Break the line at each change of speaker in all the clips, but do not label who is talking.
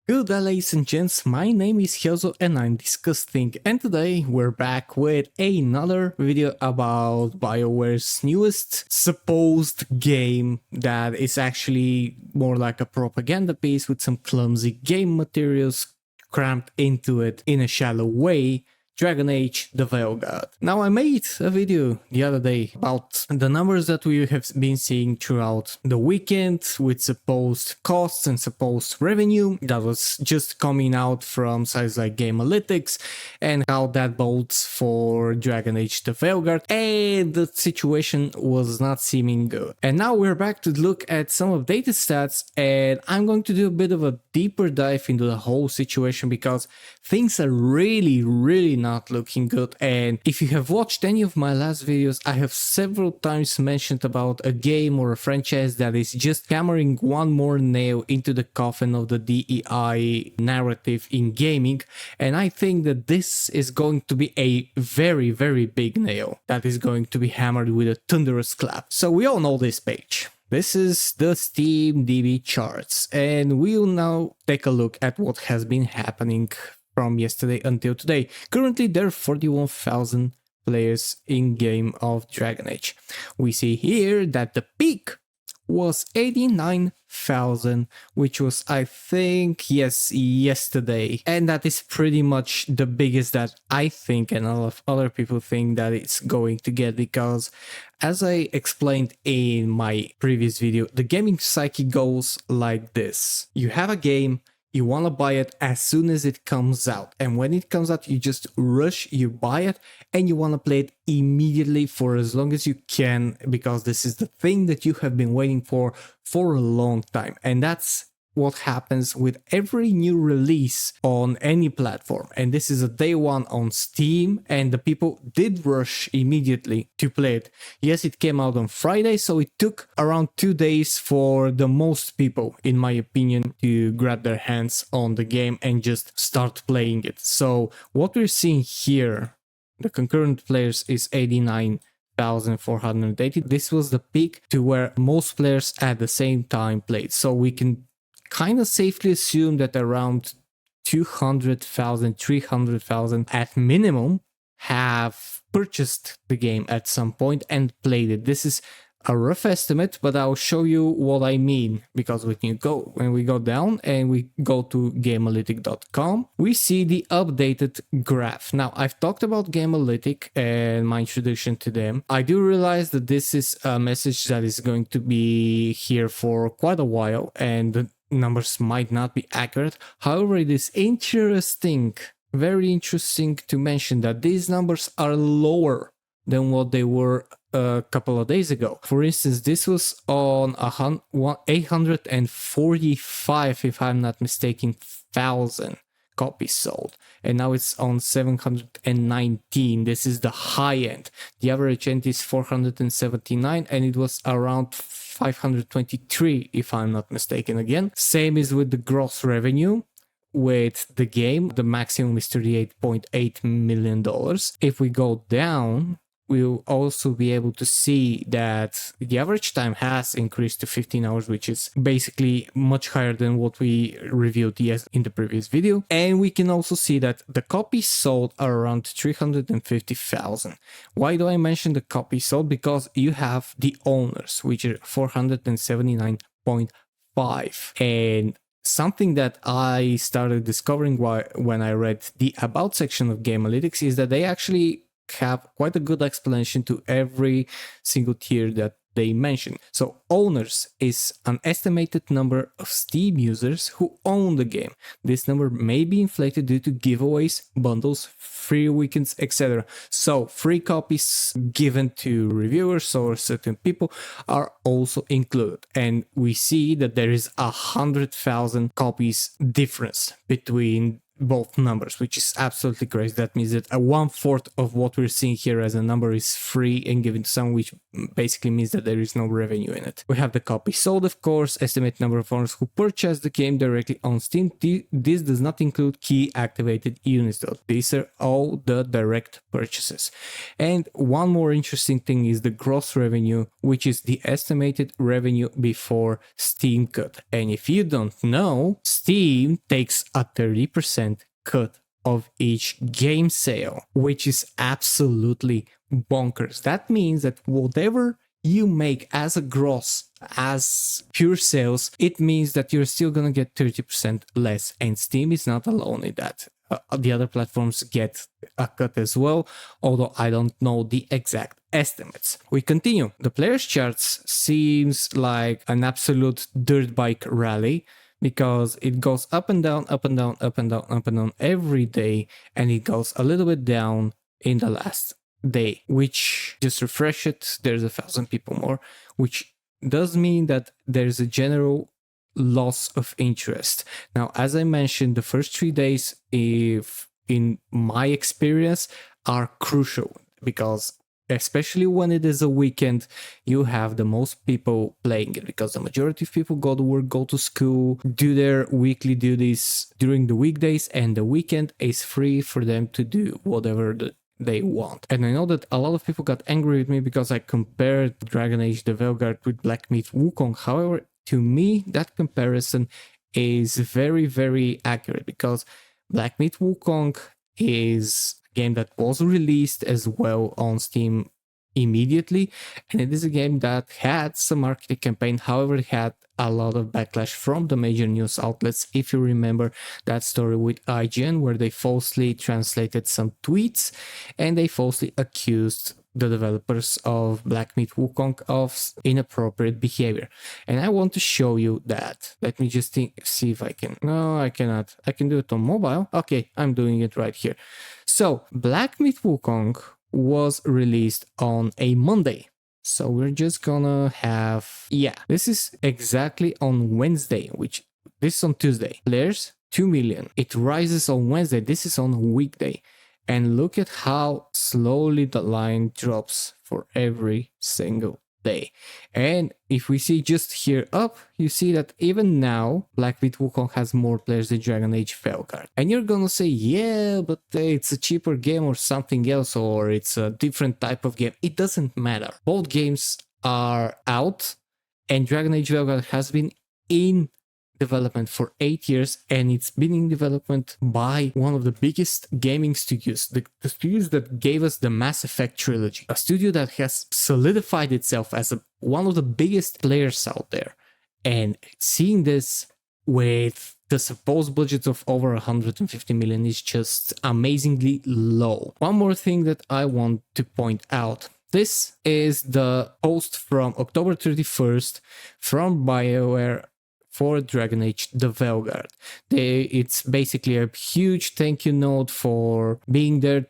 Good day, ladies and gents, my name is Hyozo and I'm DiscussThing, and today we're back with another video about Bioware's newest supposed game that is actually more like a propaganda piece with some clumsy game materials crammed into it in a shallow way. Dragon Age: The Veilguard. Now, I made a video the other day about the numbers that we have been seeing throughout the weekend with supposed costs and supposed revenue that was just coming out from sites like Gamalytic and how that bodes for Dragon Age: The Veilguard, and the situation was not seeming good. And now we're back to look at some updated stats, and I'm going to do a bit of a deeper dive into the whole situation because things are really not looking good. And if you have watched any of my last videos, I have several times mentioned about a game or a franchise that is just hammering one more nail into the coffin of the DEI narrative in gaming, and I think that this is going to be a very big nail that is going to be hammered with a thunderous clap. So we all know this page. This is the Steam DB charts, and we'll now take a look at what has been happening from yesterday until today. Currently, there are 41,000 players in game of Dragon Age. We see here that the peak was 89,000, which was, I think, yes, yesterday. And that is pretty much the biggest that I think and a lot of other people think that it's going to get, because as I explained in my previous video, the gaming psyche goes like this. You have a game, you want to buy it as soon as it comes out, and when it comes out you just rush, you buy it, and you want to play it immediately for as long as you can, because this is the thing that you have been waiting for a long time. And that's what happens with every new release on any platform, and this is a day one on Steam, and the people did rush immediately to play it. Yes, it came out on Friday, so it took around 2 days for the most people, in my opinion, to grab their hands on the game and just start playing it. So what we're seeing here, the concurrent players is 89,480. This was the peak to where most players at the same time played, so we can kind of safely assume that around 200,000, 300,000 at minimum have purchased the game at some point and played it. This is a rough estimate, but I'll show you what I mean, because when we go down and we go to Gamalytic.com, we see the updated graph. Now, I've talked about Gamalytic and my introduction to them. I do realize that this is a message that is going to be here for quite a while, and the numbers might not be accurate. However, it is very interesting to mention that these numbers are lower than what they were a couple of days ago. For instance, this was on 845, if I'm not mistaken, 1,000 copies sold, and now it's on 719. This is the high end. The average end is 479, and it was around 523, if I'm not mistaken again. Same is with the gross revenue. With the game, the maximum is $38.8 million. If we go down, we'll also be able to see that the average time has increased to 15 hours, which is basically much higher than what we reviewed in the previous video. And we can also see that the copies sold are around 350,000. Why do I mention the copies sold? Because you have the owners, which are 479.5. And something that I started discovering when I read the About section of Gamalytics is that they actually have quite a good explanation to every single tier that they mention. So owners is an estimated number of Steam users who own the game. This number may be inflated due to giveaways, bundles, free weekends, etc. So free copies given to reviewers or certain people are also included. And we see that there is 100,000 copies difference between both numbers, which is absolutely crazy. That means that a 1/4 of what we're seeing here as a number is free and given to someone, which basically means that there is no revenue in it. We have the copy sold, of course, estimated number of owners who purchased the game directly on Steam. This does not include key activated units though. These are all the direct purchases. And one more interesting thing is the gross revenue, which is the estimated revenue before Steam cut. And if you don't know, Steam takes a 30% cut of each game sale, which is absolutely bonkers. That means that whatever you make as a gross, as pure sales, it means that you're still gonna get 30% less, and Steam is not alone in that. The other platforms get a cut as well, although I don't know the exact estimates. We continue. The players charts seems like an absolute dirt bike rally, because it goes up and down, up and down, up and down, up and down every day, and it goes a little bit down in the last day, which just refresh it, there's 1,000 people more, which does mean that there's a general loss of interest. Now, as I mentioned, the first 3 days, if in my experience, are crucial, because especially when it is a weekend, you have the most people playing it, because the majority of people go to work, go to school, do their weekly duties during the weekdays, and the weekend is free for them to do whatever they want. And I know that a lot of people got angry with me because I compared Dragon Age the Veilguard with Black Myth Wukong. However, to me, that comparison is very, very accurate, because Black Myth Wukong is game that was released as well on Steam immediately, and it is a game that had some marketing campaign. However, it had a lot of backlash from the major news outlets. If you remember that story with IGN, where they falsely translated some tweets and they falsely accused the developers of Black Myth Wukong of inappropriate behavior. And I want to show you that. Let me just see if I can. No, I cannot. I can do it on mobile. Okay, I'm doing it right here. So Black Myth Wukong was released on a Monday. So we're just gonna have, yeah, this is exactly on Wednesday, which this is on Tuesday. Players, 2 million. It rises on Wednesday. This is on a weekday. And look at how slowly the line drops for every single day. And if we see just here up, you see that even now, Black Myth Wukong has more players than Dragon Age Veilguard. And you're gonna say, yeah, but it's a cheaper game or something else, or it's a different type of game. It doesn't matter. Both games are out, and Dragon Age Veilguard has been in development for 8 years, and it's been in development by one of the biggest gaming studios, the studios that gave us the Mass Effect trilogy, a studio that has solidified itself as one of the biggest players out there. And seeing this with the supposed budget of over 150 million is just amazingly low. One more thing that I want to point out. This is the post from October 31st from Bioware for Dragon Age the Veilguard. It's basically a huge thank you note for being there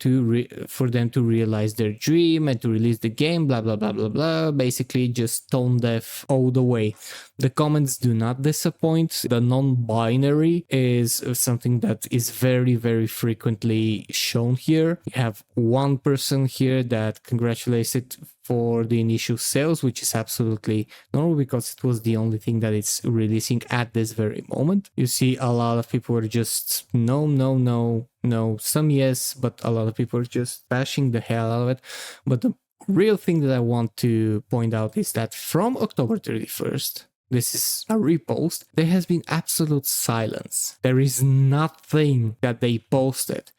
for them to realize their dream and to release the game, blah blah blah blah blah. Basically just tone deaf all the way. The comments do not disappoint. The non-binary is something that is very, very frequently shown here. You have one person here that congratulates it for the initial sales, which is absolutely normal because it was the only thing that it's releasing at this very moment. You see a lot of people are just no, no, no, no, some yes, but a lot of people are just bashing the hell out of it. But the real thing that I want to point out is that from October 31st, this is a repost, there has been absolute silence. There is nothing that they posted.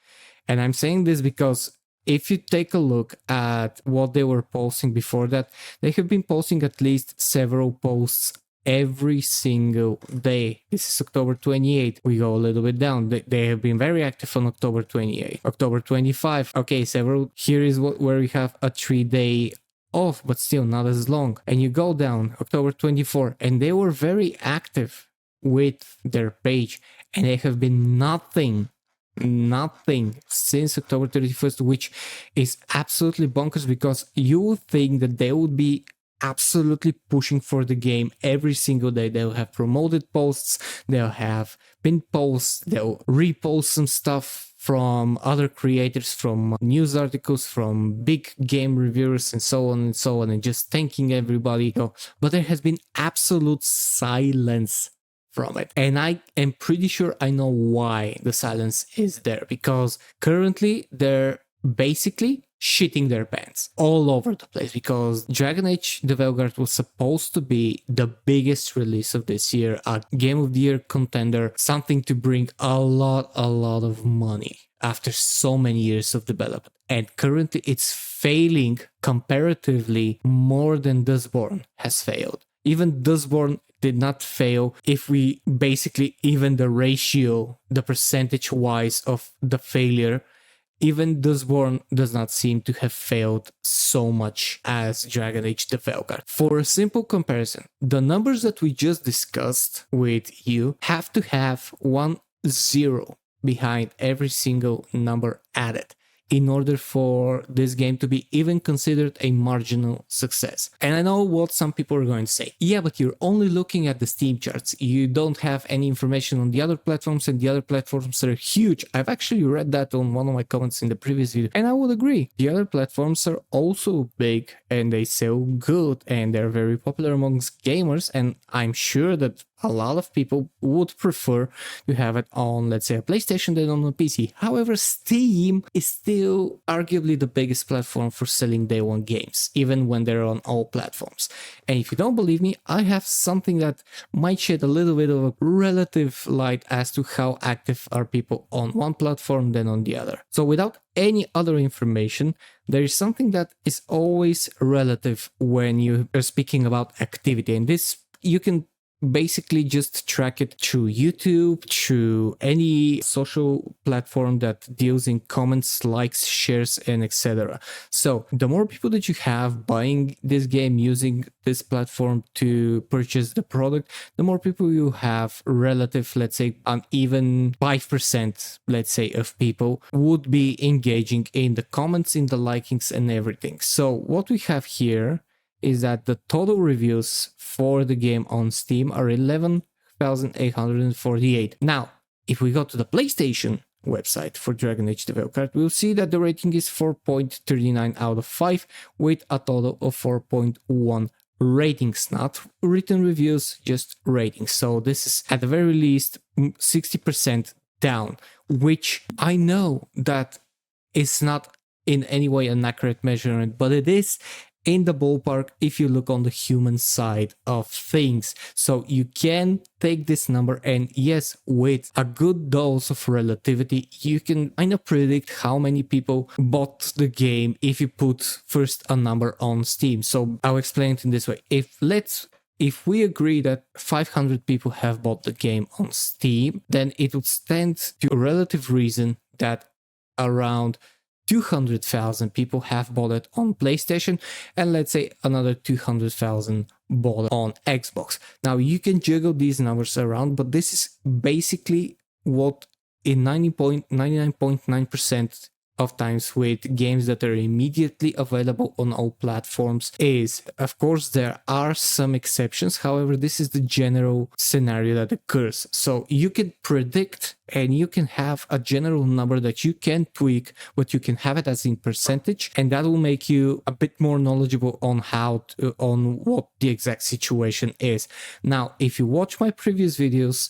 And I'm saying this because if you take a look at what they were posting before that, they have been posting at least several posts every single day. This is October 28th. We go a little bit down. They have been very active on October 28th. October 25. Okay, several. Here is where we have a 3-day off, but still not as long. And you go down October 24, and they were very active with their page, and they have been nothing since October 31st, which is absolutely bonkers because you would think that they would be absolutely pushing for the game every single day. They'll have promoted posts, they'll have pinned posts, they'll repost some stuff from other creators, from news articles, from big game reviewers, and so on and so on, and just thanking everybody. But there has been absolute silence from it. And I am pretty sure I know why the silence is there, because currently they're basically shitting their pants all over the place, because Dragon Age the Veilguard was supposed to be the biggest release of this year, a Game of the Year contender, something to bring a lot of money after so many years of development. And currently it's failing comparatively more than Dustborn has failed. Even Dustborn did not fail if we basically even the ratio, the percentage wise of the failure. Even Dustborn does not seem to have failed so much as Dragon Age the Veilguard. For a simple comparison, the numbers that we just discussed with you have to have 1 0 behind every single number added in order for this game to be even considered a marginal success. And I know what some people are going to say. Yeah, but you're only looking at the Steam charts. You don't have any information on the other platforms, and the other platforms are huge. I've actually read that on one of my comments in the previous video, and I would agree. The other platforms are also big, and they sell good, and they're very popular amongst gamers, and I'm sure that a lot of people would prefer to have it on, let's say, a PlayStation than on a PC. However, Steam is still arguably the biggest platform for selling day one games, even when they're on all platforms. And if you don't believe me, I have something that might shed a little bit of a relative light as to how active are people on one platform than on the other. So without any other information, there is something that is always relative when you are speaking about activity. And this, you can basically just track it through YouTube, through any social platform that deals in comments, likes, shares, and etc. So the more people that you have buying this game, using this platform to purchase the product, the more people you have relative, let's say, an even 5%, let's say, of people would be engaging in the comments, in the likings, and everything. So what we have here is that the total reviews for the game on Steam are 11,848. Now, if we go to the PlayStation website for Dragon Age the Veilguard, we'll see that the rating is 4.39 out of 5 with a total of 4.1 ratings, not written reviews, just ratings. So this is at the very least 60% down, which I know that is not in any way an accurate measurement, but it is in the ballpark if you look on the human side of things. So you can take this number, and yes, with a good dose of relativity, you can kind of predict how many people bought the game if you put first a number on Steam. So I'll explain it in this way. If we agree that 500 people have bought the game on Steam, then it would stand to a relative reason that around 200,000 people have bought it on PlayStation, and let's say another 200,000 bought it on Xbox. Now you can juggle these numbers around, but this is basically what in 99.9% of times with games that are immediately available on all platforms is. Of course, there are some exceptions. However, this is the general scenario that occurs. So you can predict and you can have a general number that you can tweak, but you can have it as in percentage, and that will make you a bit more knowledgeable on on what the exact situation is. Now, if you watch my previous videos,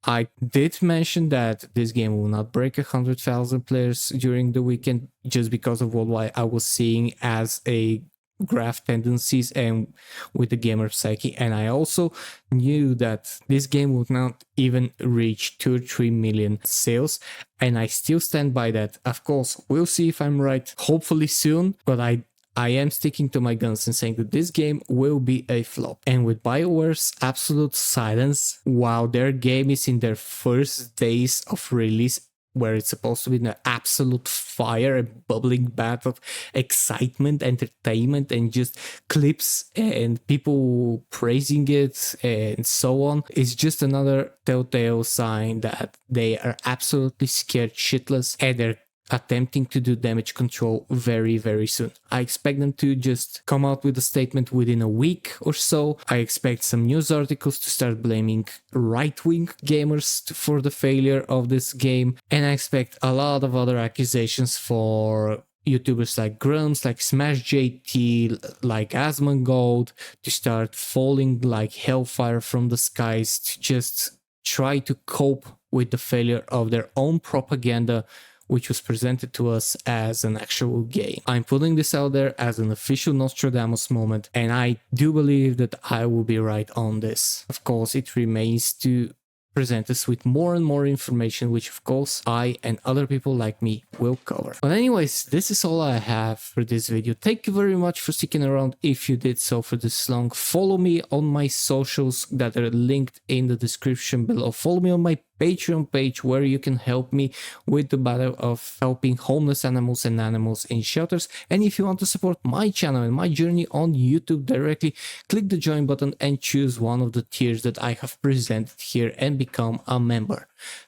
I did mention that this game will not break 100,000 players during the weekend just because of what I was seeing as a graph tendencies and with the gamer psyche. And I also knew that this game would not even reach 2 or 3 million sales. And I still stand by that. Of course, we'll see if I'm right, hopefully soon, but I am sticking to my guns and saying that this game will be a flop. And with BioWare's absolute silence, while their game is in their first days of release, where it's supposed to be an absolute fire, a bubbling bath of excitement, entertainment, and just clips and people praising it and so on, it's just another telltale sign that they are absolutely scared shitless and they're attempting to do damage control very, very soon. I expect them to just come out with a statement within a week or so. I expect some news articles to start blaming right-wing gamers for the failure of this game, and I expect a lot of other accusations for YouTubers like Grumps, like Smash JT, like Asmongold to start falling like hellfire from the skies to just try to cope with the failure of their own propaganda, which was presented to us as an actual game. I'm putting this out there as an official Nostradamus moment, and I do believe that I will be right on this. Of course, it remains to present us with more and more information, which of course I and other people like me will cover. But anyways, this is all I have for this video. Thank you very much for sticking around if you did so for this long. Follow me on my socials that are linked in the description below. Follow me on my Patreon page where you can help me with the battle of helping homeless animals and animals in shelters. And if you want to support my channel and my journey on YouTube directly, click the join button and choose one of the tiers that I have presented here and become a member.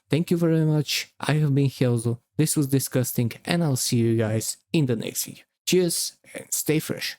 Thank you very much. I have been Helzo. This was DiscussThing, and I'll see you guys in the next video. Cheers and stay fresh.